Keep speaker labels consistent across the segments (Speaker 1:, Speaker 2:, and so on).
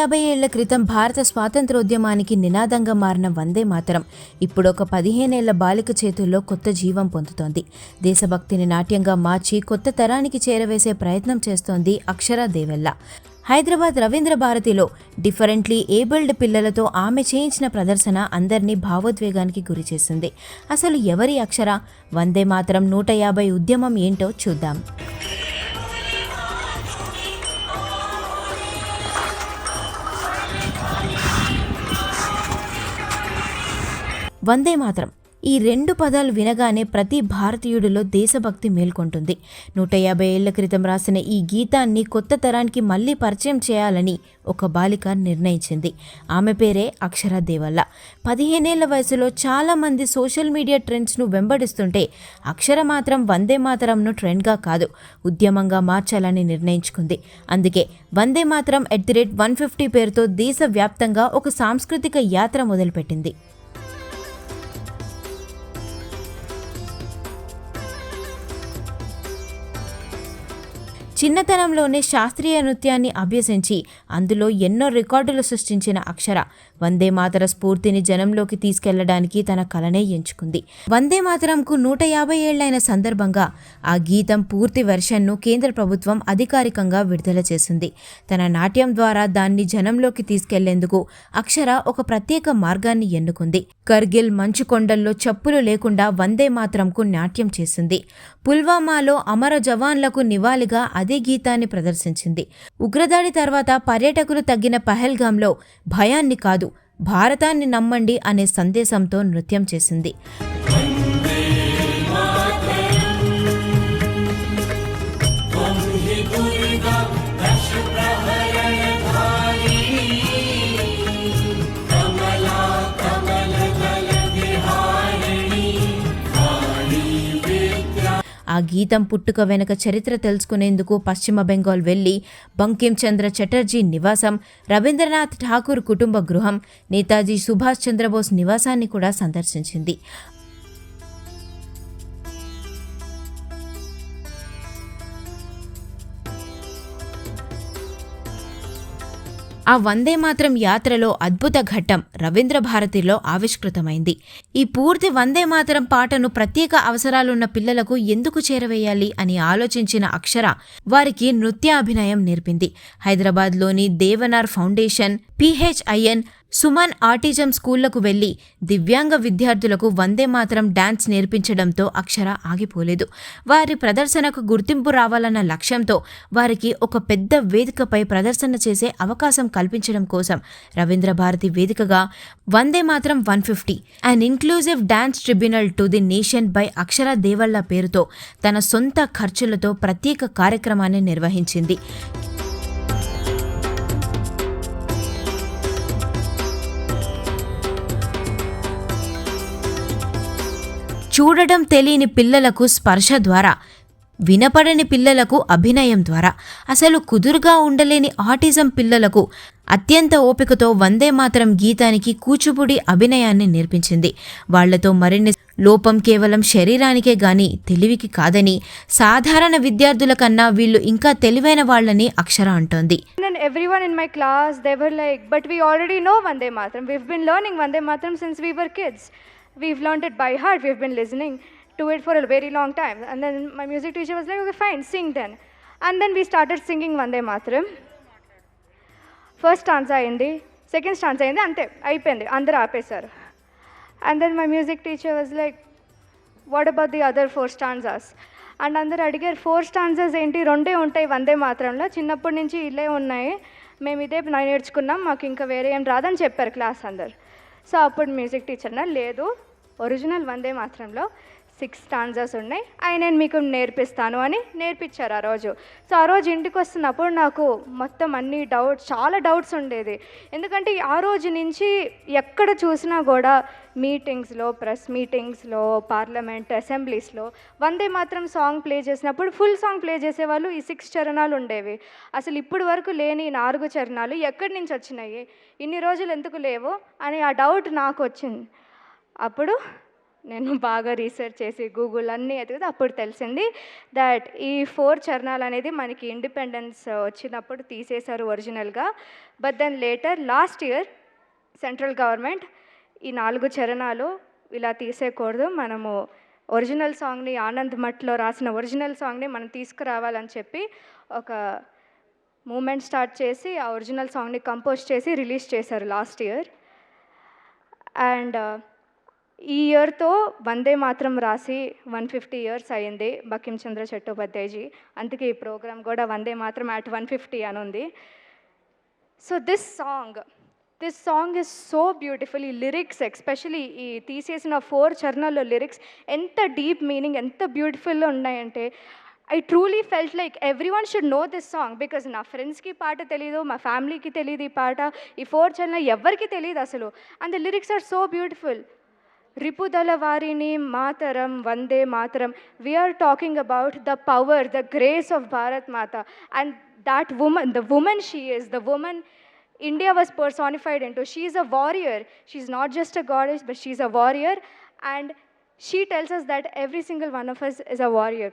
Speaker 1: 150 ఏళ్ల క్రితం భారత స్వాతంత్రోద్యమానికి నినాదంగా మారిన వందే మాతరం ఇప్పుడొక 15 ఏళ్ల బాలిక చేతుల్లో కొత్త జీవం పొందుతోంది. దేశభక్తిని నాట్యంగా మార్చి కొత్త తరానికి చేరవేసే ప్రయత్నం చేస్తోంది అక్షరా దేవెల్ల. హైదరాబాద్ రవీంద్ర భారతిలో డిఫరెంట్లీ ఏబుల్డ్ పిల్లలతో ఆమె చేయించిన ప్రదర్శన అందరినీ భావోద్వేగానికి గురిచేసింది. అసలు ఎవరి అక్షర? వందే మాతరం 150 ఉద్యమం ఏంటో చూద్దాం. వందే మాతరం ఈ 2 పదాలు వినగానే ప్రతి భారతీయుడిలో దేశభక్తి మేల్కొంటుంది. 150 ఏళ్ల క్రితం రాసిన ఈ గీతాన్ని కొత్త తరానికి మళ్లీ పరిచయం చేయాలని ఒక బాలిక నిర్ణయించింది. ఆమె పేరే అక్షరా దేవెల్ల. 15 ఏళ్ల వయసులో చాలామంది సోషల్ మీడియా ట్రెండ్స్ను వెంబడిస్తుంటే అక్షర మాత్రం వందే మాతరంను ట్రెండ్గా కాదు, ఉద్యమంగా మార్చాలని నిర్ణయించుకుంది. అందుకే వందే మాతరం @150 పేరుతో దేశవ్యాప్తంగా ఒక సాంస్కృతిక యాత్ర మొదలుపెట్టింది. చిన్నతనంలోనే శాస్త్రీయ నృత్యాన్ని అభ్యసించి అందులో ఎన్నో రికార్డులు సృష్టించిన అక్షర వందే మాతర స్ఫూర్తిని జనంలోకి తీసుకెళ్లడానికి తన కలనే ఎంచుకుంది. వందే మాతరంకు 150 ఏళ్లైన సందర్భంగా ఆ గీతం పూర్తి వెర్షన్ను కేంద్ర ప్రభుత్వం అధికారికంగా విడుదల చేసింది. తన నాట్యం ద్వారా దాన్ని జనంలోకి తీసుకెళ్లేందుకు అక్షర ఒక ప్రత్యేక మార్గాన్ని ఎన్నుకుంది. కర్గిల్ మంచు కొండల్లో చెప్పులు లేకుండా వందే మాతరంకు నాట్యం చేసింది. పుల్వామాలో అమర జవాన్లకు నివాళిగా అదే గీతాన్ని ప్రదర్శించింది. ఉగ్రదాడి తర్వాత పర్యాటకులు తగ్గిన పహల్గాంలో భయాన్ని కాదు, భారతాన్ని నమ్మండి అనే సందేశంతో నృత్యం చేసింది. ఆ గీతం పుట్టుక వెనుక చరిత్ర తెలుసుకునేందుకు పశ్చిమ బెంగాల్ వెళ్లి బంకిం చంద్ర చటర్జీ నివాసం, రవీంద్రనాథ్ ఠాకూర్ కుటుంబ గృహం, నేతాజీ సుభాష్ చంద్రబోస్ నివాసాన్ని కూడా సందర్శించింది. ఆ వందే మాతరం యాత్రలో అద్భుత ఘట్టం రవీంద్ర భారతిలో ఆవిష్కృతమైంది. ఈ పూర్తి వందే మాతరం పాటను ప్రత్యేక అవసరాలున్న పిల్లలకు ఎందుకు చేరవేయాలి అని ఆలోచించిన అక్షర వారికి నృత్యాభినయం నేర్పింది. హైదరాబాద్లోని Devnar foundation, PHIN, Suman autism స్కూళ్లకు వెళ్లి దివ్యాంగ విద్యార్థులకు వందే మాతరం డాన్స్ నేర్పించడంతో అక్షర ఆగిపోలేదు. వారి ప్రదర్శనకు గుర్తింపు రావాలన్న లక్ష్యంతో వారికి ఒక పెద్ద వేదికపై ప్రదర్శన చేసే అవకాశం కల్పించడం కోసం రవీంద్ర భారతి వేదికగా Vande Mataram 150 and inclusive dance tribunal to the nation by Akshara Devella పేరుతో తన సొంత ఖర్చులతో ప్రత్యేక కార్యక్రమాన్ని నిర్వహించింది. చూడడం తెలియని పిల్లలకు స్పర్శ ద్వారా, వినపడని పిల్లలకు అభినయం ద్వారా, అసలు కుదురుగా ఉండలేని ఆటిజం పిల్లలకు అత్యంత ఓపికతో వందే మాతరం గీతానికి కూచిపూడి అభినయాన్ని నేర్పించింది. వాళ్లతో మరిన్ని లోపం కేవలం శరీరానికే గాని తెలివికి కాదని, సాధారణ విద్యార్థుల కన్నా వీళ్ళు ఇంకా తెలివైన వాళ్ళని అక్షర అంటోంది.
Speaker 2: Everyone in my class, they were like, but we already know Vande Mataram. We've been learning Vande Mataram since we were kids. We've learned it by heart. We've been listening to it for a very long time. And then my music teacher was like, okay, fine, sing then. And then we started singing Vande Mataram. First stanza ayindi, second stanza ayindi, ante ayipindi, andaru aapesaru. And then my music teacher was like, what about the other 4 stanzas? And అందరు అడిగారు, 4 స్టాన్జాస్ ఏంటి, 2 ఉంటాయి వందే మాతరంలో, చిన్నప్పటి నుంచి ఇల్లే ఉన్నాయి, మేము ఇదే నేర్చుకున్నాం, మాకు ఇంకా వేరే ఏం రాదని చెప్పారు క్లాస్ అందరు. సో అప్పుడు మ్యూజిక్ టీచర్ లేదు, ఒరిజినల్ వందే మాతరంలో 6 స్టాన్జాస్ ఉన్నాయి, అవి నేను మీకు నేర్పిస్తాను అని నేర్పించారు ఆ రోజు. సో ఆ రోజు ఇంటికి వస్తున్నప్పుడు నాకు మొత్తం అన్ని చాలా డౌట్స్ ఉండేది. ఎందుకంటే ఆ రోజు నుంచి ఎక్కడ చూసినా కూడా మీటింగ్స్లో, ప్రెస్ మీటింగ్స్లో, పార్లమెంట్ అసెంబ్లీస్లో వందే మాత్రం సాంగ్ ప్లే చేసినప్పుడు ఫుల్ సాంగ్ ప్లే చేసేవాళ్ళు. ఈ 6 చరణాలు ఉండేవి. అసలు ఇప్పుడు వరకు లేని 4 చరణాలు ఎక్కడి నుంచి వచ్చినాయి, ఇన్ని రోజులు ఎందుకు లేవు అని ఆ డౌట్ నాకు వచ్చింది. అప్పుడు నేను బాగా రీసెర్చ్ చేసి గూగుల్ అన్నీ ఎతికితే అప్పుడు తెలిసింది దట్ ఈ 4 చరణాలు అనేది మనకి ఇండిపెండెన్స్ వచ్చినప్పుడు తీసేశారు ఒరిజినల్గా. But then later last year central government ఈ 4 చరణాలు ఇలా తీసేయకూడదు, మనము ఒరిజినల్ సాంగ్ని ఆనంద్ మట్లో రాసిన ఒరిజినల్ సాంగ్ని మనం తీసుకురావాలని చెప్పి ఒక మూమెంట్ స్టార్ట్ చేసి ఆ ఒరిజినల్ సాంగ్ని కంపోజ్ చేసి రిలీజ్ చేశారు లాస్ట్ ఇయర్. అండ్ ఈ ఇయర్తో వందే మాత్రం రాసి 150 ఇయర్స్ అయింది బంకించంద్ర చట్టోపాధ్యాయజీ. అందుకే ఈ ప్రోగ్రామ్ కూడా వందే మాత్రం అట్ 150 అని ఉంది. So this song is so beautiful. ఈ లిరిక్స్ ఎస్పెషలీ ఈ తీసేసిన 4 చరణాల్లో లిరిక్స్ ఎంత డీప్ మీనింగ్, ఎంత బ్యూటిఫుల్గా ఉన్నాయంటే I truly felt like every one should know this song. Because నా ఫ్రెండ్స్కి పాట తెలీదు, మా ఫ్యామిలీకి తెలియదు ఈ పాట, ఈ 4 చరణాలు ఎవరికి తెలియదు అసలు. And the lyrics are so beautiful. రిపుదల వారిని Mataram Vande Mataram. We are talking about the power, the grace of Bharat Mata, and that woman, the woman she is, the woman India was personified into. She is a warrior. She's not just a goddess, but she's a warrior, and she tells us that every single one of us is a warrior.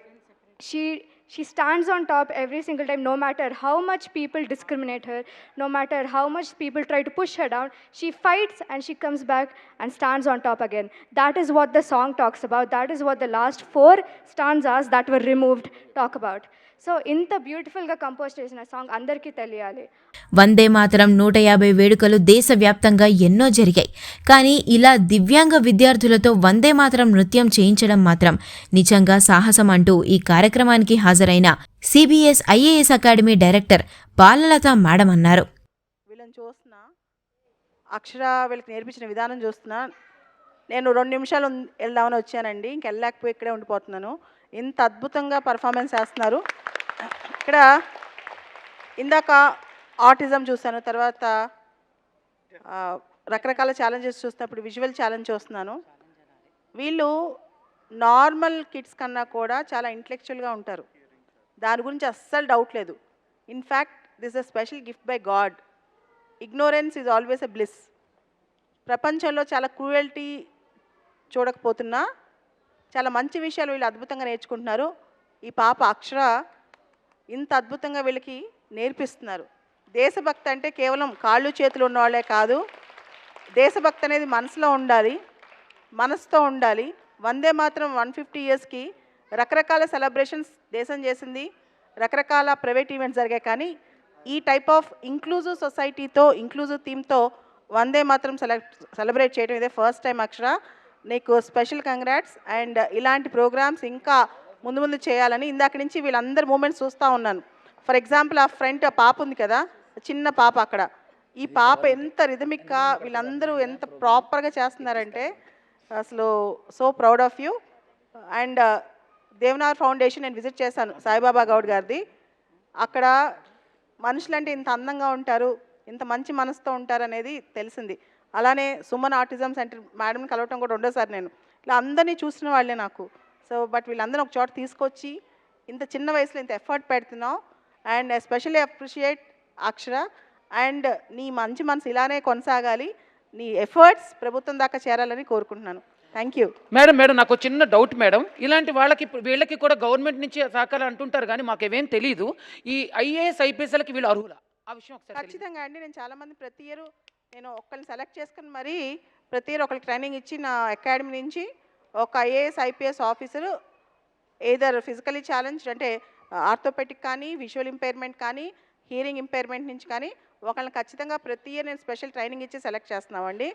Speaker 2: She stands on top every single time, no matter how much people discriminate her, no matter how much people try to push her down. She fights and she comes back and stands on top again. That is what the song talks about. That is what the last 4 stanzas that were removed talk about. So ఇంత బ్యూటిఫుల్గా compose చేసిన song అందరికీ తెలియాలి.
Speaker 1: వందే మాతరం 150 వేడుకలు దేశవ్యాప్తంగా ఎన్నో జరిగాయి. కానీ ఇలా దివ్యాంగ విద్యార్థులతో వందే మాతరం నృత్యం చేయించడం మాత్రం నిజంగా సాహసం అంటూ ఈ కార్యక్రమానికి హాజరైన CBS IAS academy director Balalatha madam అన్నారు.
Speaker 3: వీళ్ళని చూస్తున్నా, అక్షర వీళ్ళకి నేర్పించిన విధానం చూస్తున్నా, నేను 2 నిమిషాలు వెళ్దామని వచ్చానండి, ఇంకెళ్ళలేకపోయి ఇక్కడే ఉండిపోతున్నాను. ఇంత అద్భుతంగా పర్ఫార్మెన్స్ చేస్తున్నారు. ఇక్కడ ఇందాక ఆటిజం చూశాను, తర్వాత రకరకాల ఛాలెంజెస్ చూస్తున్నప్పుడు విజువల్ ఛాలెంజ్ చూస్తున్నాను. వీళ్ళు నార్మల్ కిడ్స్ కన్నా కూడా చాలా ఇంటలెక్చువల్గా ఉంటారు, దాని గురించి అస్సలు డౌట్ లేదు. In fact this a special gift by God. Ignorance is always a bliss. ప్రపంచంలో చాలా క్రూయల్టీ చూడకపోతున్నా చాలా మంచి విషయాలు వీళ్ళు అద్భుతంగా నేర్చుకుంటున్నారు. ఈ పాప అక్షర ఇంత అద్భుతంగా వీళ్ళకి నేర్పిస్తున్నారు. దేశభక్తి అంటే కేవలం కాళ్ళు చేతులు ఉన్నవాళ్లే కాదు, దేశభక్తి అనేది మనసులో ఉండాలి, మనసుతో ఉండాలి. వందే మాత్రం 150 ఇయర్స్కి రకరకాల సెలబ్రేషన్స్ దేశం చేసింది, రకరకాల ప్రైవేట్ ఈవెంట్స్ జరిగాయి. కానీ ఈ టైప్ ఆఫ్ ఇంక్లూజివ్ సొసైటీతో, ఇంక్లూజివ్ థీమ్తో వందే మాత్రం సెలబ్రేట్ చేయడం ఇదే ఫస్ట్ టైం. అక్షర, నీకు స్పెషల్ కంగ్రాట్స్. అండ్ ఇలాంటి ప్రోగ్రామ్స్ ఇంకా ముందు ముందు చేయాలని ఇందాక నుంచి వీళ్ళందరి మూమెంట్స్ చూస్తూ ఉన్నాను. ఫర్ ఎగ్జాంపుల్ ఆ ఫ్రంట్ పాప ఉంది కదా, చిన్న పాప, అక్కడ ఈ పాప ఎంత రిథమిక్గా వీళ్ళందరూ ఎంత ప్రాపర్గా చేస్తున్నారంటే అసలు so proud of you. And Devnar foundation నేను విజిట్ చేశాను, సాయిబాబా గౌడ్ గారిది. అక్కడ మనుషులంటే ఇంత అందంగా ఉంటారు, ఇంత మంచి మనసుతో ఉంటారు అనేది తెలిసింది. అలానే సుమన్ ఆటిజం సెంటర్ మేడంని కలవటం కూడా 2వ సారి నేను. ఇలా అందరినీ చూసిన వాళ్ళే నాకు. సో బట్ వీళ్ళందరూ ఒక చోట తీసుకొచ్చి ఇంత చిన్న వయసులో ఇంత ఎఫర్ట్ పెడుతున్నావు. And especially appreciate Akshara. And నీ మంచి మనసు ఇలానే కొనసాగాలి, నీ ఎఫర్ట్స్ ప్రభుత్వం దాకా చేరాలని కోరుకుంటున్నాను. Thank you.
Speaker 4: మేడం నాకు చిన్న డౌట్ మేడం. ఇలాంటి వీళ్ళకి కూడా గవర్నమెంట్ నుంచి సహకారం అంటుంటారు, కానీ మాకేమేం తెలీదు. ఈ ఐఏఎస్ ఐపీఎస్లకి వీళ్ళు అర్హులా? ఆ విషయం ఒకసారి.
Speaker 3: ఖచ్చితంగా అండి. నేను చాలామంది ప్రతి ఇయర్ నేను ఒకరిని సెలెక్ట్ చేసుకుని మరీ ప్రతి ఇయర్ ఒకరికి ట్రైనింగ్ ఇచ్చి నా అకాడమీ నుంచి ఒక IAS IPS officer either physically challenged అంటే ఆర్థోపెటిక్ కానీ, విజువల్ ఇంపైర్మెంట్ కానీ, హియరింగ్ ఇంపైర్మెంట్ నుంచి కానీ ఒకళ్ళని ఖచ్చితంగా ప్రతి ఇయర్ నేను స్పెషల్ ట్రైనింగ్ ఇచ్చి సెలెక్ట్ చేస్తున్నామండి.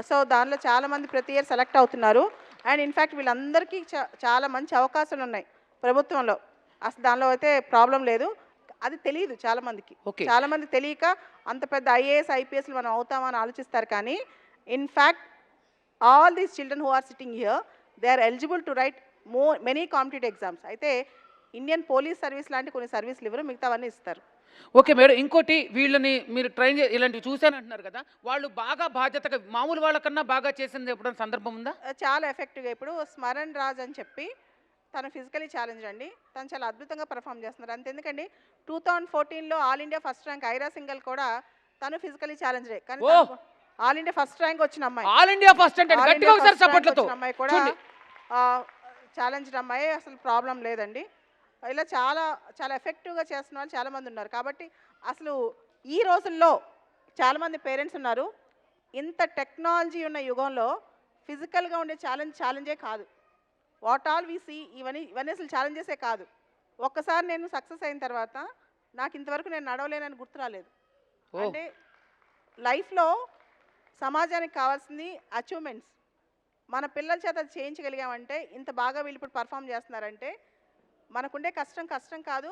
Speaker 3: సో దానిలో చాలామంది ప్రతి ఇయర్ సెలెక్ట్ అవుతున్నారు. అండ్ ఇన్ఫ్యాక్ట్ వీళ్ళందరికీ చాలా మంచి అవకాశాలు ఉన్నాయి ప్రభుత్వంలో. అసలు దానిలో అయితే ప్రాబ్లం లేదు. అది తెలియదు చాలామందికి. చాలామంది తెలియక అంత పెద్ద ఐఏఎస్ ఐపీఎస్లు మనం అవుతామని ఆలోచిస్తారు. కానీ in fact all these children who are sitting here they are eligible to write many competitive exams. అయితే ఇండియన్ పోలీస్ సర్వీస్ లాంటి కొన్ని సర్వీసులు ఇవ్వరు, మిగతావన్నీ ఇస్తారు.
Speaker 4: ఓకే మేడం, ఇంకోటి వీళ్ళని మీరు ట్రైన్ ఇలాంటివి చూశానంటున్నారు కదా, వాళ్ళు బాగా బాధ్యతగా మామూలు వాళ్ళకన్నా బాగా చేసింది ఎప్పుడైనా సందర్భం ఉందా?
Speaker 3: చాలా ఎఫెక్టివ్గా. ఇప్పుడు స్మరణ్ రాజ్ అని చెప్పి తను ఫిజికలీ ఛాలెంజ్ అండి, తను చాలా అద్భుతంగా పర్ఫామ్ చేస్తున్నారు. అంతెందుకండి 2014లో all India first rank Ira Singhal కూడా తను ఫిజికలీ ఛాలెంజ్డే. కానీ ఆల్ ఇండియా ఫస్ట్ ర్యాంక్ వచ్చిన అమ్మాయి,
Speaker 4: ఆల్ ఇండియా ఫస్ట్ అంటే
Speaker 3: ఆల్
Speaker 4: గట్టిగా
Speaker 3: ఇండియా
Speaker 4: ఒకసారి
Speaker 3: ఫస్ట్ ర్యాంక్
Speaker 4: సపోర్ట్లతో
Speaker 3: వచ్చిన అమ్మాయి కూడా
Speaker 4: చూడండి.
Speaker 3: ఛాలెంజ్ అమ్మాయి, అసలు ప్రాబ్లం లేదండి. ఇలా చాలా చాలా ఎఫెక్టివ్గా చేస్తున్న వాళ్ళు చాలామంది ఉన్నారు. కాబట్టి అసలు ఈ రోజుల్లో చాలామంది పేరెంట్స్ ఉన్నారు, ఇంత టెక్నాలజీ ఉన్న యుగంలో ఫిజికల్గా ఉండే ఛాలెంజే కాదు, వాట్ ఆల్ వి సీ ఇవన్నీ అసలు ఛాలెంజెసే కాదు. ఒక్కసారి నేను సక్సెస్ అయిన తర్వాత నాకు ఇంతవరకు నేను నడవలేనని గుర్తు రాలేదు. అంటే లైఫ్లో సమాజానికి కావాల్సింది అచీవ్మెంట్స్. మన పిల్లల చేత అది చేయించగలిగామంటే, ఇంత బాగా వీళ్ళు ఇప్పుడు పర్ఫామ్ చేస్తున్నారంటే మనకుండే కష్టం కాదు,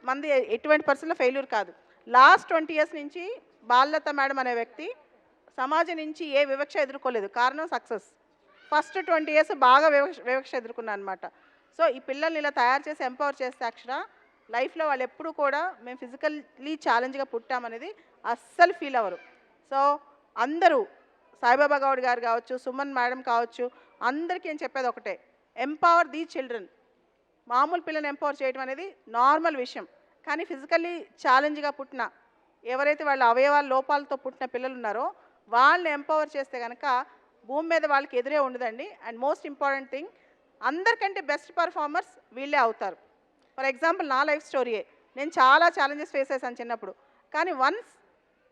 Speaker 3: మనది ఎటువంటి పరిస్థితుల్లో ఫెయిల్యూర్ కాదు. లాస్ట్ 20 years నుంచి బాలలత మేడం అనే వ్యక్తి సమాజం నుంచి ఏ వివక్ష ఎదుర్కోలేదు, కారణం సక్సెస్. ఫస్ట్ 20 years బాగా వివక్ష ఎదుర్కొన్నాను అనమాట. సో ఈ పిల్లల్ని ఇలా తయారు చేసి ఎంపవర్ చేస్తే అక్షర లైఫ్లో వాళ్ళు ఎప్పుడు కూడా మేము ఫిజికల్లీ ఛాలెంజ్గా పుట్టామనేది అస్సలు ఫీల్ అవ్వరు. సో అందరూ సాయిబాబా గౌడ్ గారు కావచ్చు, సుమన్ మేడం కావచ్చు, అందరికీ నేను చెప్పేది ఒకటే, ఎంపవర్ ది చిల్డ్రన్. మామూలు పిల్లల్ని ఎంపవర్ చేయడం అనేది నార్మల్ విషయం, కానీ ఫిజికల్లీ ఛాలెంజ్గా పుట్టిన ఎవరైతే వాళ్ళ అవయవాల లోపాలతో పుట్టిన పిల్లలు ఉన్నారో వాళ్ళని ఎంపవర్ చేస్తే కనుక భూమి మీద వాళ్ళకి ఎదురే ఉండదండి. అండ్ మోస్ట్ ఇంపార్టెంట్ థింగ్, అందరికంటే బెస్ట్ పర్ఫార్మర్స్ వీళ్ళే అవుతారు. ఫర్ ఎగ్జాంపుల్ నా లైఫ్ స్టోరీయే, నేను చాలా ఛాలెంజెస్ ఫేస్ చేశాను చిన్నప్పుడు, కానీ once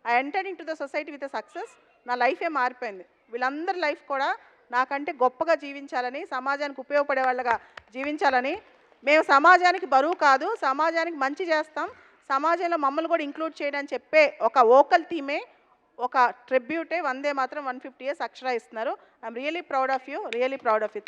Speaker 3: I entered in to the society with success, నా లైఫే మారిపోయింది. వీళ్ళందరి లైఫ్ కూడా నాకంటే గొప్పగా జీవించాలని, సమాజానికి ఉపయోగపడే వాళ్ళగా జీవించాలని, మేము సమాజానికి బరువు కాదు, సమాజానికి మంచి చేస్తాం, సమాజంలో మమ్మల్ని కూడా ఇంక్లూడ్ చేయడానికి చెప్పే ఒక వోకల్ థీమే, ఒక ట్రిబ్యూటే వందే మాత్రం 150 years అక్షర ఇస్తున్నారు. I'm really proud of you,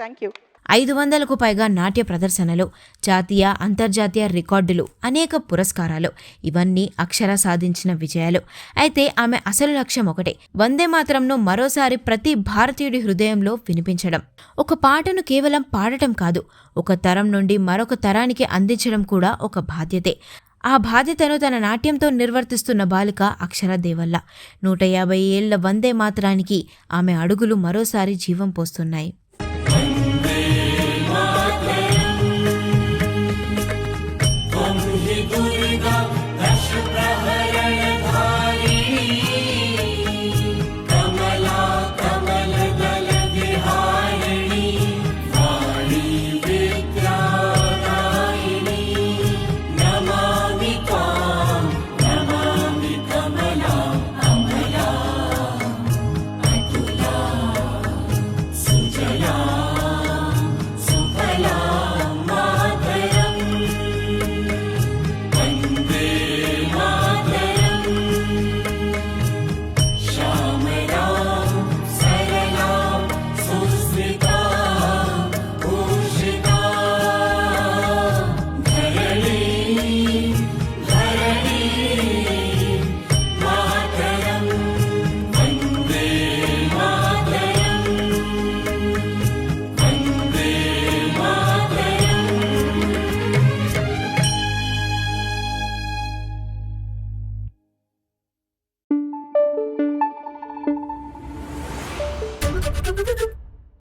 Speaker 3: thank you.
Speaker 1: 500కు పైగా నాట్య ప్రదర్శనలు, జాతీయ అంతర్జాతీయ రికార్డులు, అనేక పురస్కారాలు, ఇవన్నీ అక్షర సాధించిన విజయాలు. అయితే ఆమె అసలు లక్ష్యం ఒకటే, వందే మాతరంను మరోసారి ప్రతి భారతీయుడి హృదయంలో వినిపించడం. ఒక పాటను కేవలం పాడటం కాదు, ఒక తరం నుండి మరొక తరానికి అందించడం కూడా ఒక బాధ్యతే. ఆ బాధ్యతను తన నాట్యంతో నిర్వర్తిస్తున్న బాలిక అక్షర దేవల్ల. 150 ఏళ్ల వందే మాతరానికి ఆమె అడుగులు మరోసారి జీవం పోస్తున్నాయి.